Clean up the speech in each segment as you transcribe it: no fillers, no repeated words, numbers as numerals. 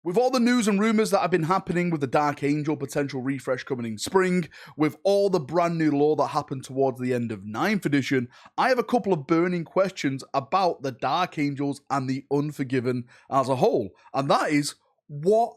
With all the news and rumours that have been happening with the Dark Angel potential refresh coming in spring, with all the brand new lore that happened towards the end of 9th edition, I have a couple of burning questions about the Dark Angels and the Unforgiven as a whole. And that is, what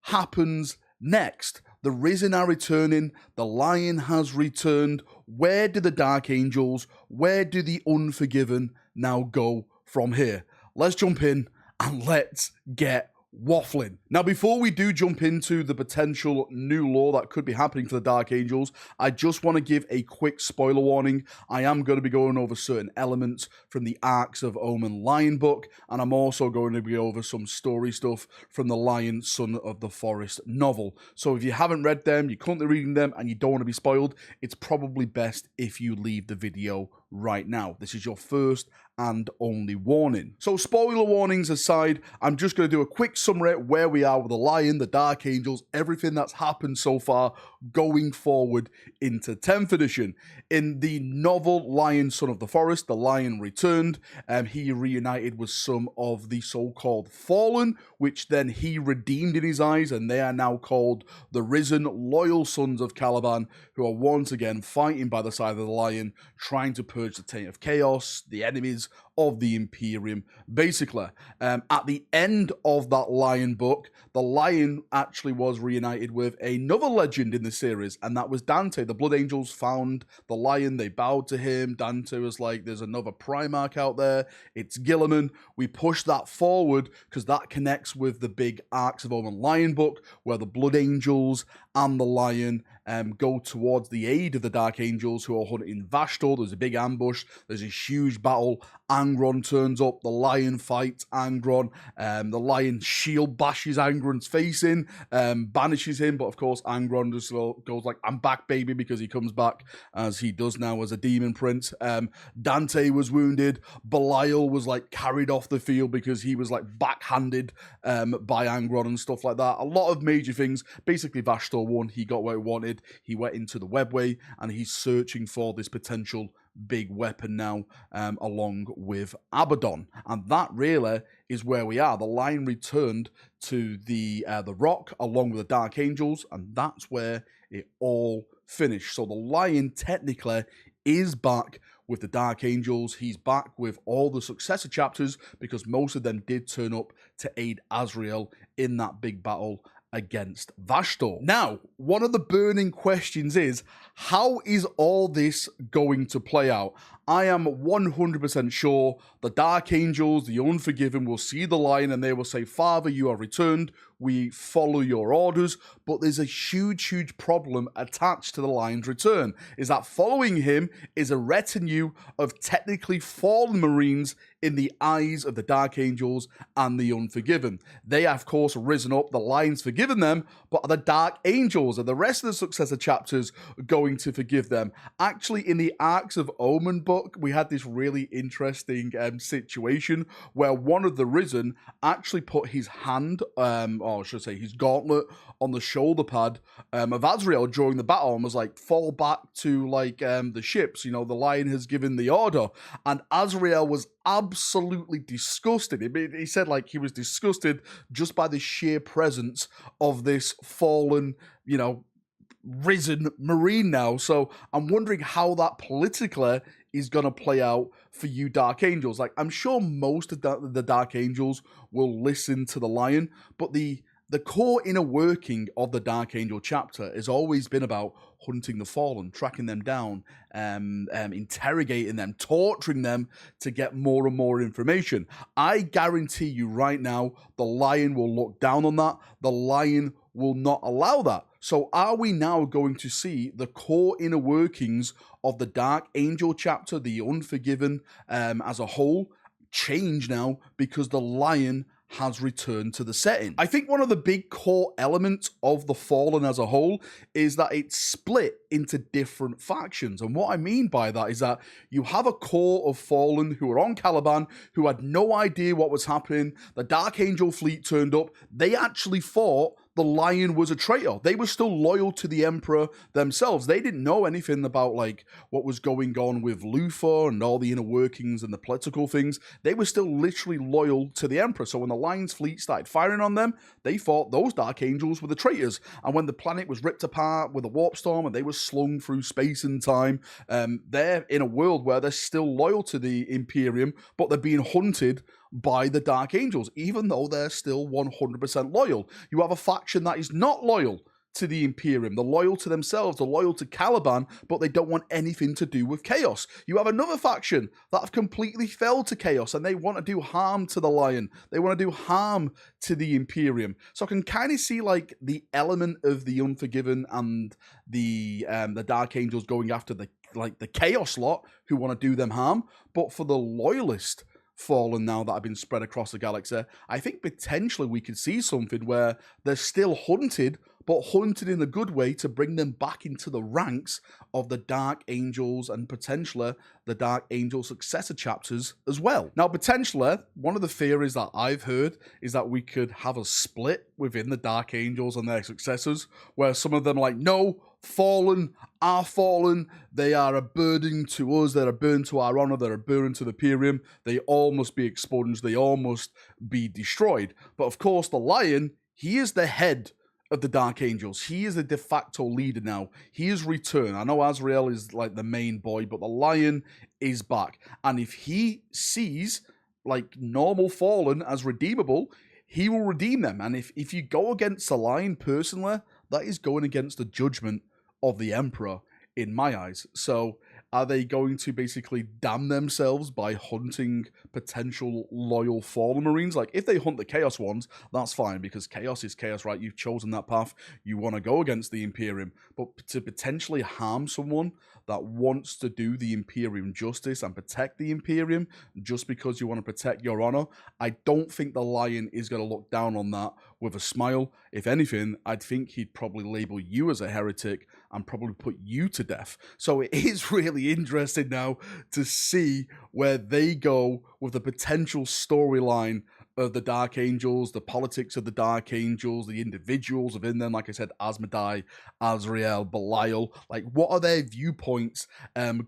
happens next? The Risen are returning, the Lion has returned. Where do the Dark Angels, where do the Unforgiven now go from here? Let's jump in and let's get waffling. Now, before we do jump into the potential new lore that could be happening for the Dark Angels, I just want to give a quick spoiler warning. I am going to be going over certain elements from the Arcs of Omen Lion book, and I'm also going to be over some story stuff from the Lion, Son of the Forest novel. So if you haven't read them, you're currently reading them, and you don't want to be spoiled, it's probably best if you leave the video right now. This is your first and only warning. So spoiler warnings aside, I'm just going to do a quick summary where we are with the Lion, the Dark Angels, everything that's happened so far going forward into 10th edition. In the novel Lion, Son of the Forest, the Lion returned. He reunited with some of the so-called Fallen, which then he redeemed in his eyes, and they are now called the Risen, loyal sons of Caliban, who are once again fighting by the side of the Lion, trying to purge the taint of chaos, the enemies of the Imperium. Basically, at the end of that Lion book, the Lion actually was reunited with another legend in the series, and that was Dante. The Blood Angels found the Lion, they bowed to him. Dante was like, there's another Primarch out there, it's Gilliman. We push that forward because that connects with the big Arcs of Omen Lion book, where the Blood Angels and the Lion go towards the aid of the Dark Angels who are hunting Vashtor. There's a big ambush, there's a huge battle. Angron turns up, the Lion fights Angron, the Lion shield bashes Angron's face in, banishes him, but of course Angron just goes like, I'm back baby, because he comes back as he does now as a demon prince. Dante was wounded, Belial was like carried off the field because he was like backhanded by Angron and stuff like that. A lot of major things. Basically Vashtor won, he got what he wanted, he went into the webway and he's searching for this potential big weapon now, along with Abaddon, and that really is where we are. The Lion returned to the Rock along with the Dark Angels, and that's where it all finished. So the Lion technically is back with the Dark Angels. He's back with all the successor chapters because most of them did turn up to aid Azrael in that big battle against Vashtor. Now, one of the burning questions is, how is all this going to play out? I am 100% sure the Dark Angels, the Unforgiven, will see the Lion and they will say, Father, you are returned, we follow your orders. But there's a huge problem attached to the Lion's return, is that following him is a retinue of technically fallen Marines in the eyes of the Dark Angels and the Unforgiven. They have, of course, risen up, the Lion's forgiven them, but are the Dark Angels and the rest of the successor chapters going to forgive them? Actually, in the Arcs of Omen book, we had this really interesting situation where one of the Risen actually put his hand, or I should say his gauntlet, on the shoulder pad of Azrael during the battle and was like, fall back to like the ships, you know, the Lion has given the order. And Azrael was absolutely disgusted. He said like he was disgusted just by the sheer presence of this fallen, you know, risen Marine now. So I'm wondering how that politically is going to play out for you Dark Angels. Like, I'm sure most of the Dark Angels will listen to the Lion, but the core inner working of the Dark Angel chapter has always been about hunting the Fallen, tracking them down, interrogating them, torturing them to get more and more information. I guarantee you right now, the Lion will look down on that. The Lion will not allow that. So are we now going to see the core inner workings of the Dark Angel chapter, the Unforgiven as a whole, change now because the Lion has returned to the setting? I think one of the big core elements of the Fallen as a whole is that it's split into different factions. And what I mean by that is that you have a core of Fallen who are on Caliban, who had no idea what was happening. The Dark Angel fleet turned up. They actually thought the Lion was a traitor. They were still loyal to the Emperor themselves. They didn't know anything about like what was going on with Luthor and all the inner workings and the political things. They were still literally loyal to the Emperor. So when the Lion's fleet started firing on them, they thought those Dark Angels were the traitors. And when the planet was ripped apart with a warp storm and they were slung through space and time, they're in a world where they're still loyal to the Imperium, but they're being hunted by the Dark Angels, even though they're still 100% loyal. You have a faction that is not loyal to the Imperium. They're loyal to themselves, they're loyal to Caliban, but they don't want anything to do with Chaos. You have another faction that have completely fell to Chaos, and they want to do harm to the Lion. They want to do harm to the Imperium. So I can kind of see like the element of the Unforgiven and the Dark Angels going after the Chaos lot who want to do them harm, but for the loyalist Fallen now that have been spread across the galaxy, I think potentially we could see something where they're still hunted, but hunted in a good way to bring them back into the ranks of the Dark Angels and potentially the Dark Angel successor chapters as well. Now, potentially, one of the theories that I've heard is that we could have a split within the Dark Angels and their successors, where some of them are like, no, Fallen are fallen, they are a burden to us, they're a burden to our honor, they're a burden to the Imperium, they all must be expunged, they all must be destroyed. But of course, the Lion, he is the head of the Dark Angels. He is the de facto leader now. He is returned. I know Azrael is like the main boy, but the Lion is back. And if he sees like normal Fallen as redeemable, he will redeem them. And if you go against the Lion personally, that is going against the judgment of the Emperor in my eyes. So are they going to basically damn themselves by hunting potential loyal Fallen Marines? Like, if they hunt the Chaos ones, that's fine, because Chaos is Chaos, right? You've chosen that path. You want to go against the Imperium. But to potentially harm someone that wants to do the Imperium justice and protect the Imperium just because you want to protect your honor, I don't think the Lion is going to look down on that with a smile. If anything, I'd think he'd probably label you as a heretic and probably put you to death. So it is really interesting now to see where they go with the potential storyline of the Dark Angels, the politics of the Dark Angels, the individuals within them, like I said, Asmodai, Azrael, Belial, like what are their viewpoints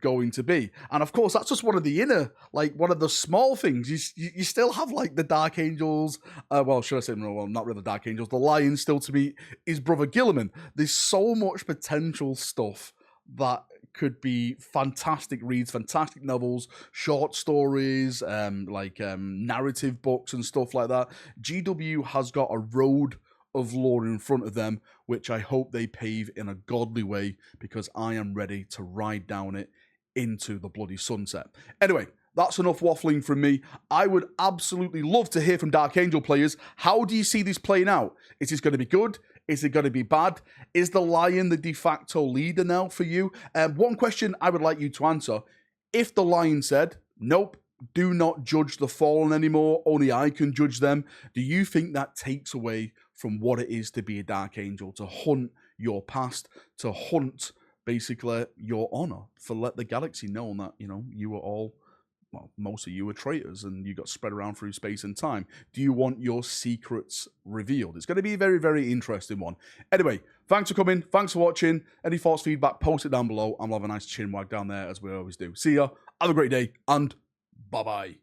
going to be? And of course, that's just one of the inner, like one of the small things. You still have like the Dark Angels, well, should I say, no, well, not really the Dark Angels, the Lion still to meet his brother Gilliman. There's so much potential stuff that could be fantastic reads, fantastic novels, short stories, narrative books and stuff like that. GW has got a road of lore in front of them, which I hope they pave in a godly way, because I am ready to ride down it into the bloody sunset. Anyway, that's enough waffling from me. I would absolutely love to hear from Dark Angel players. How do you see this playing out? Is this going to be good? Is it going to be bad? Is the Lion the de facto leader now for you? One question I would like you to answer. If the Lion said, nope, do not judge the Fallen anymore, only I can judge them, do you think that takes away from what it is to be a Dark Angel, to hunt your past, to hunt basically your honor, for let the galaxy know that, you know, you were all, well, most of you were traitors and you got spread around through space and time. Do you want your secrets revealed? It's going to be a very, very interesting one. Anyway, thanks for coming. Thanks for watching. Any thoughts, feedback, post it down below. I'll have a nice chin wag down there as we always do. See ya. Have a great day and bye-bye.